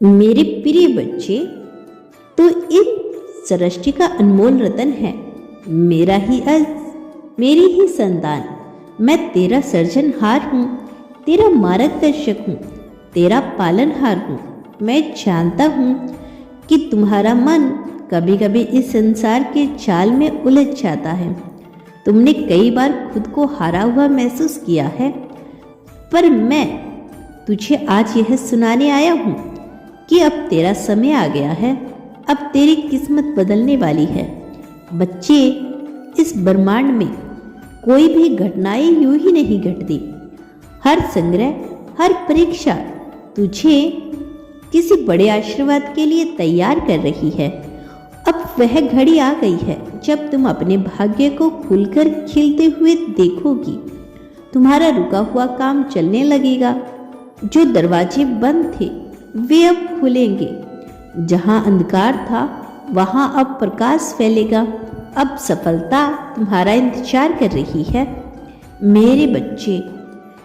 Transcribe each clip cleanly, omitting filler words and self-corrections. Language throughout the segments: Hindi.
मेरे प्रिय बच्चे, तो इन सृष्टि का अनमोल रतन है। मेरा ही अर्ज, मेरी ही संतान। मैं तेरा सर्जनहार हूँ, तेरा मार्गदर्शक हूँ, तेरा पालनहार हूँ। मैं जानता हूँ कि तुम्हारा मन कभी कभी इस संसार के जाल में उलझ जाता है। तुमने कई बार खुद को हारा हुआ महसूस किया है, पर मैं तुझे आज यह सुनाने आया हूँ कि अब तेरा समय आ गया है। अब तेरी किस्मत बदलने वाली है। बच्चे, इस ब्रह्मांड में कोई भी घटनाएं यूं ही नहीं घटती। हर संग्रह, हर परीक्षा तुझे किसी बड़े आशीर्वाद के लिए तैयार कर रही है। अब वह घड़ी आ गई है जब तुम अपने भाग्य को खुलकर खिलते हुए देखोगी। तुम्हारा रुका हुआ काम चलने लगेगा। जो दरवाजे बंद थे वे अब खुलेंगे। जहां अंधकार था वहां अब प्रकाश फैलेगा। अब सफलता तुम्हारा इंतजार कर रही है। मेरे बच्चे,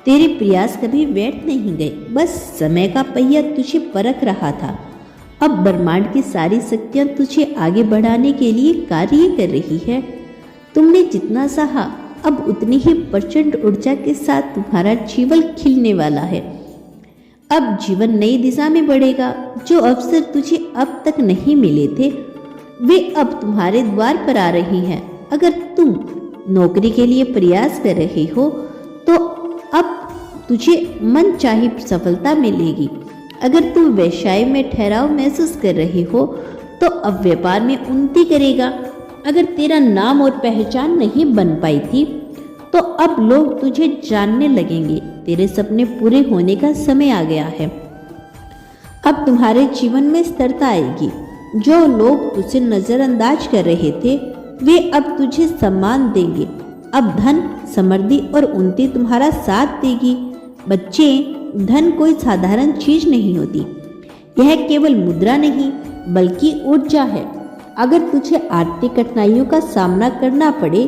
तेरे प्रयास कभी व्यर्थ नहीं गए। बस समय का पहिया तुझे परख रहा था। अब ब्रह्मांड की सारी शक्तियां तुझे आगे बढ़ाने के लिए कार्य कर रही है। तुमने जितना सहा, अब उतनी ही प्रचंड ऊर्जा के साथ तुम्हारा जीवन खिलने वाला है। अब जीवन नई दिशा में बढ़ेगा। जो अवसर तुझे अब तक नहीं मिले थे वे अब तुम्हारे द्वार पर आ रही हैं। अगर तुम नौकरी के लिए प्रयास कर रहे हो तो अब तुझे मन चाही सफलता मिलेगी। अगर तुम व्यवसाय में ठहराव महसूस कर रहे हो तो अब व्यापार में उन्नति करेगा। अगर तेरा नाम और पहचान नहीं बन पाई थी तो अब लोग तुझे जानने लगेंगे। तेरे सपने पूरे होने का समय आ गया है। अब तुम्हारे जीवन में स्थिरता आएगी। जो लोग तुझे नजरअंदाज कर रहे थे वे अब तुझे सम्मान देंगे। अब धन, समृद्धि और उन्नति तुम्हारा साथ देगी। बच्चे, धन कोई साधारण चीज नहीं होती। यह केवल मुद्रा नहीं बल्कि ऊर्जा है। अगर तुझे आर्थिक कठिनाइयों का सामना करना पड़े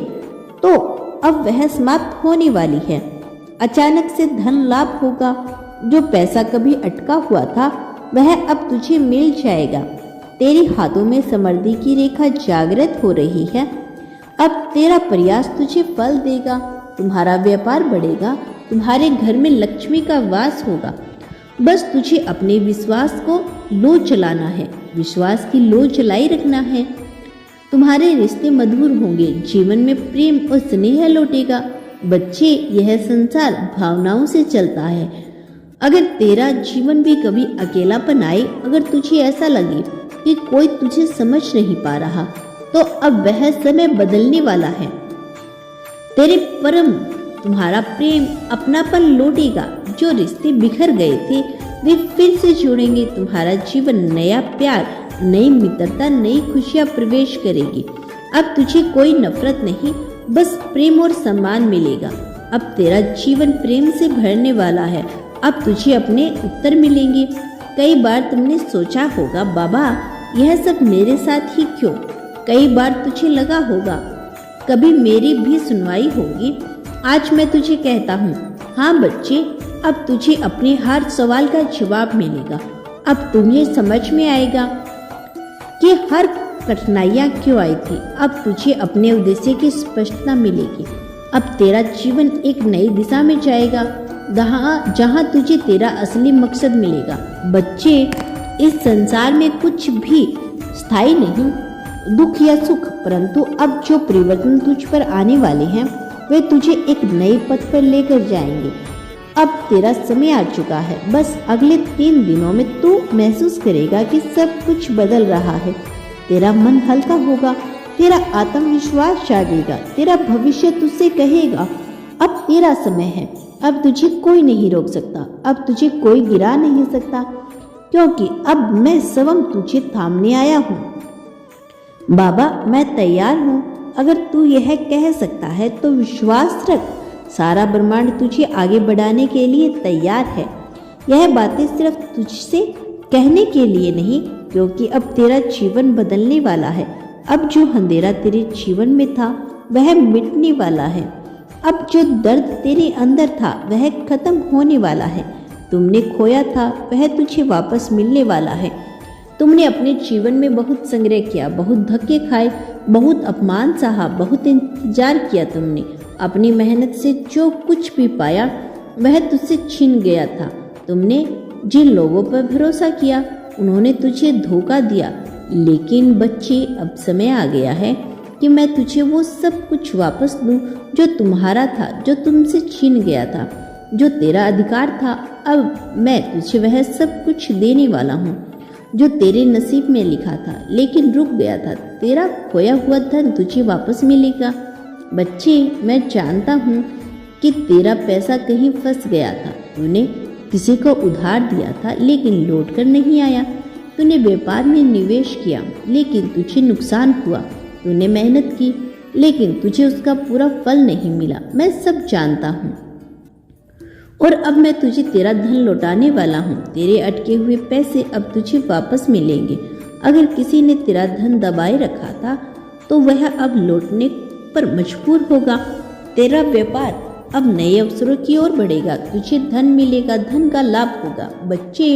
तो अब वह समाप्त होने वाली है। अचानक से धन लाभ होगा। जो पैसा कभी अटका हुआ था वह अब तुझे मिल जाएगा। तेरे हाथों में समृद्धि की रेखा जागृत हो रही है। अब तेरा प्रयास तुझे फल देगा। तुम्हारा व्यापार बढ़ेगा। तुम्हारे घर में लक्ष्मी का वास होगा। बस तुझे अपने विश्वास को लो चलाना है। विश्वास की लो चलाई रखना है। तुम्हारे रिश्ते मधुर होंगे। जीवन में प्रेम और स्नेह लौटेगा। बच्चे, यह संसार भावनाओं से चलता है। अगर तेरा जीवन भी कभी अकेलापन आए, अगर तुझे ऐसा लगे कि कोई तुझे समझ नहीं पा रहा, तो अब वह समय बदलने वाला है। तेरे परम तुम्हारा प्रेम, अपनापन लौटेगा। जो रिश्ते बिखर गए थे वे फिर से जुड़ेंगे। तुम्हारा जीवन नया प्यार, नई मित्रता, नई खुशियां प्रवेश करेगी। अब तुझे कोई नफरत नहीं, बस प्रेम और सम्मान मिलेगा। अब तेरा जीवन प्रेम से भरने वाला है। अब तुझे अपने उत्तर मिलेंगे। कई बार तुमने सोचा होगा, बाबा यह सब मेरे साथ ही क्यों? कई बार तुझे लगा होगा, कभी मेरी भी सुनवाई होगी। आज मैं तुझे कहता हूँ, हाँ बच्चे, अब तुझे अपने हर सवाल का जवाब मिलेगा। अब तुम्हें समझ में आएगा कि हर कठिनाइयाँ क्यों आई थी। अब तुझे अपने उद्देश्य की स्पष्टता मिलेगी। अब तेरा जीवन एक नई दिशा में जाएगा, जहाँ तुझे तेरा असली मकसद मिलेगा। बच्चे, इस संसार में कुछ भी स्थायी नहीं, दुख या सुख, परंतु अब जो परिवर्तन तुझ पर आने वाले हैं वे तुझे एक नए पथ पर लेकर जाएंगे। अब तेरा समय आ चुका है। बस अगले 3 दिनों में तू महसूस करेगा कि सब कुछ बदल रहा है। तेरा मन हल्का होगा। तेरा आत्मविश्वास जागेगा। तेरा भविष्य तुझसे कहेगा, अब तेरा समय है। अब तुझे कोई नहीं रोक सकता। अब तुझे कोई गिरा नहीं सकता, क्योंकि अब मैं स्वयं तुझे थामने आया हूँ। बाबा, मैं तैयार हूँ। अगर तू यह कह सकता है तो विश्वास रख। सारा ब्रह्मांड तुझे आगे बढ़ाने के लिए तैयार है। यह बातें सिर्फ तुझसे कहने के लिए नहीं, क्योंकि अब तेरा जीवन बदलने वाला है। अब जो अंधेरा तेरे जीवन में था वह मिटने वाला है। अब जो दर्द तेरे अंदर था वह खत्म होने वाला है। तुमने खोया था वह तुझे वापस मिलने वाला है। तुमने अपने जीवन में बहुत संग्रह किया, बहुत धक्के खाए, बहुत अपमान सहा, बहुत इंतजार किया। तुमने अपनी मेहनत से जो कुछ भी पाया वह तुझसे छीन गया था। तुमने जिन लोगों पर भरोसा किया उन्होंने तुझे धोखा दिया। लेकिन बच्चे, अब समय आ गया है कि मैं तुझे वो सब कुछ वापस दूं जो तुम्हारा था, जो तुमसे छीन गया था, जो तेरा अधिकार था। अब मैं तुझे वह सब कुछ देने वाला हूँ जो तेरे नसीब में लिखा था लेकिन रुक गया था। तेरा खोया हुआ धन तुझे वापस मिलेगा। बच्चे, मैं जानता हूँ कि तेरा पैसा कहीं फंस गया था। तूने किसी को उधार दिया था लेकिन लौट कर नहीं आया। तूने व्यापार में निवेश किया लेकिन तुझे नुकसान हुआ। तूने मेहनत की लेकिन तुझे उसका पूरा फल नहीं मिला। मैं सब जानता हूँ और अब मैं तुझे तेरा धन लौटाने वाला हूँ। तेरे अटके हुए पैसे अब तुझे वापस मिलेंगे। अगर किसी ने तेरा धन दबाए रखा था तो वह अब लौटने पर मजबूर होगा। तेरा व्यापार अब नए अवसरों की ओर बढ़ेगा। तुझे धन मिलेगा, धन का लाभ होगा। बच्चे,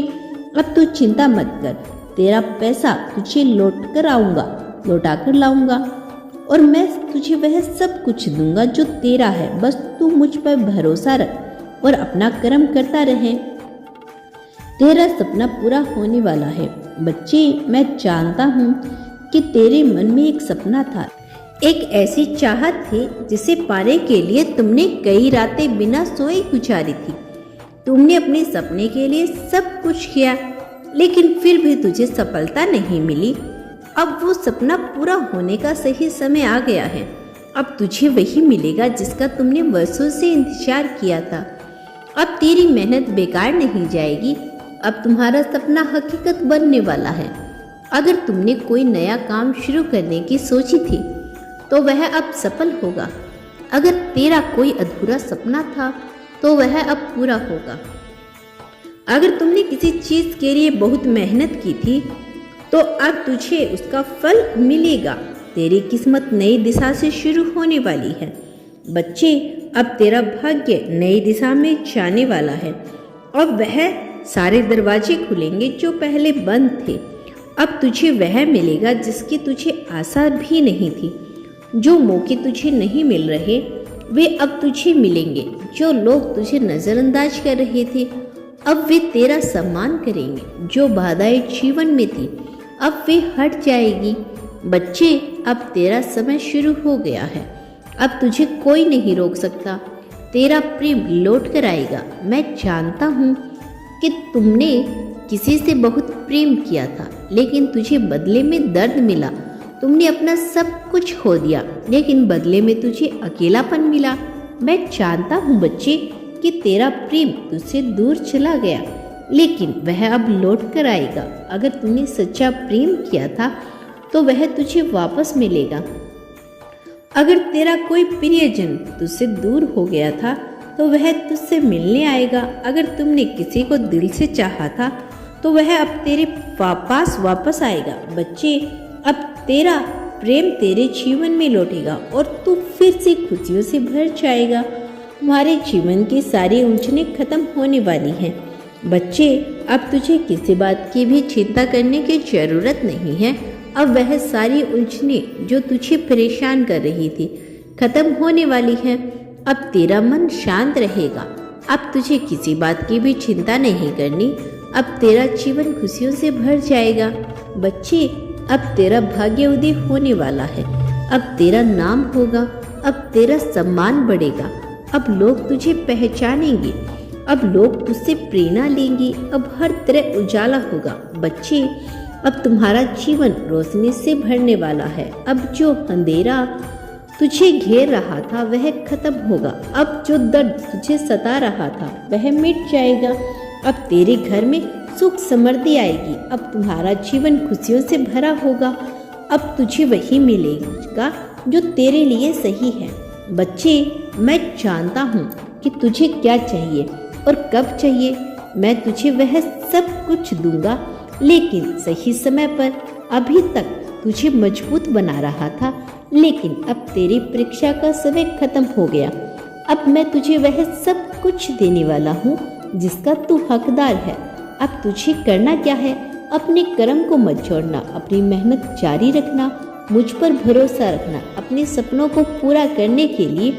अब तू चिंता मत कर। तेरा पैसा तुझे लौटा कर लाऊंगा और मैं तुझे वह सब कुछ दूंगा जो तेरा है। बस तू मुझ पर भरोसा रख और अपना कर्म करता रहे। तेरा सपना पूरा होने वाला है। बच्चे, मैं जानता हूँ कि तेरे मन में एक सपना था, एक ऐसी चाहत थी जिसे पाने के लिए तुमने कई रातें बिना सोए गुजारी थी। तुमने अपने सपने के लिए सब कुछ किया लेकिन फिर भी तुझे सफलता नहीं मिली। अब वो सपना पूरा होने का सही समय आ गया है। अब तुझे वही मिलेगा जिसका तुमने वर्षों से इंतजार किया था। अब तेरी मेहनत बेकार नहीं जाएगी। अब तुम्हारा सपना हकीकत बनने वाला है। अगर तुमने कोई नया काम शुरू करने की सोची थी तो वह अब सफल होगा। अगर तेरा कोई अधूरा सपना था तो वह अब पूरा होगा। अगर तुमने किसी चीज के लिए बहुत मेहनत की थी तो अब तुझे उसका फल मिलेगा। तेरी किस्मत नई दिशा से शुरू होने वाली है। बच्चे, अब तेरा भाग्य नई दिशा में जाने वाला है। अब वह सारे दरवाजे खुलेंगे जो पहले बंद थे। अब तुझे वह मिलेगा जिसकी तुझे आशा भी नहीं थी। जो मौके तुझे नहीं मिल रहे वे अब तुझे मिलेंगे। जो लोग तुझे नज़रअंदाज कर रहे थे अब वे तेरा सम्मान करेंगे। जो बाधाएं जीवन में थी अब वे हट जाएगी। बच्चे, अब तेरा समय शुरू हो गया है। अब तुझे कोई नहीं रोक सकता। तेरा प्रेम लौट कर आएगा। मैं जानता हूँ कि तुमने किसी से बहुत प्रेम किया था लेकिन तुझे बदले में दर्द मिला। तुमने अपना सब कुछ खो दिया लेकिन बदले में तुझे अकेलापन मिला। मैं जानता हूँ बच्चे कि तेरा प्रेम तुझसे दूर चला गया लेकिन वह अब लौट कर आएगा। अगर तुमने सच्चा प्रेम किया था तो वह तुझे वापस मिलेगा। अगर तेरा कोई प्रियजन तुझसे दूर हो गया था तो वह तुझसे मिलने आएगा। अगर तुमने किसी को दिल से चाहा था तो वह अब तेरे पास वापस आएगा। बच्चे, अब तेरा प्रेम तेरे जीवन में लौटेगा और तू फिर से खुशियों से भर जाएगा। तुम्हारे जीवन की सारी उलझनें खत्म होने वाली हैं। बच्चे, अब तुझे किसी बात की भी चिंता करने की जरूरत नहीं है। अब वह सारी उलझनें जो तुझे परेशान कर रही थी खत्म होने वाली है। अब तेरा मन शांत रहेगा। अब तुझे किसी बात की भी चिंता नहीं करनी। अब तेरा जीवन खुशियों से भर जाएगा। बच्चे, अब तेरा भाग्य उदय होने वाला है। अब तेरा नाम होगा। अब तेरा सम्मान बढ़ेगा। अब लोग तुझे पहचानेंगे। अब लोग तुझसे प्रेरणा लेंगे। अब हर तरह उजाला होगा। बच्चे, अब तुम्हारा जीवन रोशनी से भरने वाला है। अब जो अंधेरा तुझे घेर रहा था वह खत्म होगा। अब जो दर्द तुझे सता रहा था वह मिट जाएगा। अब तेरे घर में सुख समृद्धि आएगी। अब तुम्हारा जीवन खुशियों से भरा होगा। अब तुझे वही मिलेगा जो तेरे लिए सही है। बच्चे, मैं जानता हूँ कि तुझे क्या चाहिए और कब चाहिए। मैं तुझे वह सब कुछ दूंगा लेकिन सही समय पर। अभी तक तुझे मजबूत बना रहा था लेकिन अब तेरी परीक्षा का समय खत्म हो गया। अब मैं तुझे वह सब कुछ देने वाला हूँ जिसका तू हकदार है। अब तुझे करना क्या है, अपने कर्म को मत छोड़ना, अपनी मेहनत जारी रखना, मुझ पर भरोसा रखना, अपने सपनों को पूरा करने के लिए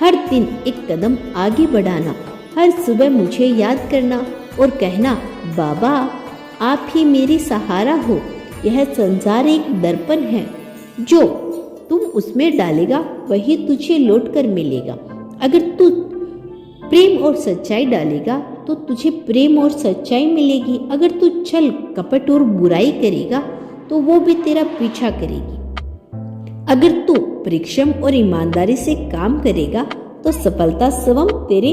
हर दिन एक कदम आगे बढ़ाना, हर सुबह मुझे याद करना और कहना, बाबा आप ही मेरी सहारा हो। यह संसार एक दर्पण है, जो तुम उसमें डालेगा वही तुझे लौट कर मिलेगा। अगर तू प्रेम और सच्चाई डालेगा तो तुझे प्रेम और सच्चाई मिलेगी। अगर तू छल कपट और बुराई करेगा तो वो भी तेरा पीछा करेगी। अगर तू परिश्रम और ईमानदारी से काम करेगा तो सफलता स्वयं तेरे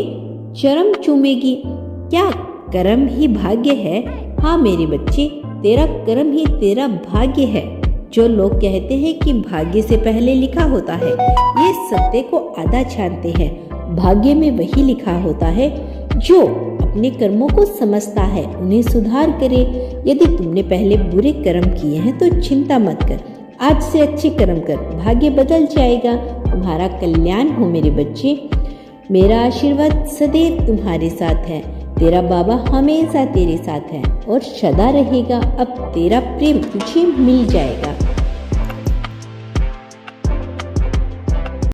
चरण चूमेगी। क्या कर्म ही भाग्य है? हाँ मेरे बच्चे, तेरा कर्म ही तेरा भाग्य है। जो लोग कहते हैं कि भाग्य से पहले लिखा होता है, ये सत्य को आधा जानते हैं। भाग्य में वही लिखा होता है जो अपने कर्मों को समझता है, उन्हें सुधार करे। यदि तुमने पहले बुरे कर्म किए हैं तो चिंता मत कर, आज से अच्छे कर्म कर, भाग्य बदल जाएगा। तुम्हारा कल्याण हो मेरे बच्चे। मेरा आशीर्वाद सदैव तुम्हारे साथ है। तेरा बाबा हमेशा तेरे साथ है और सदा रहेगा। अब तेरा प्रेम तुझे मिल जाएगा।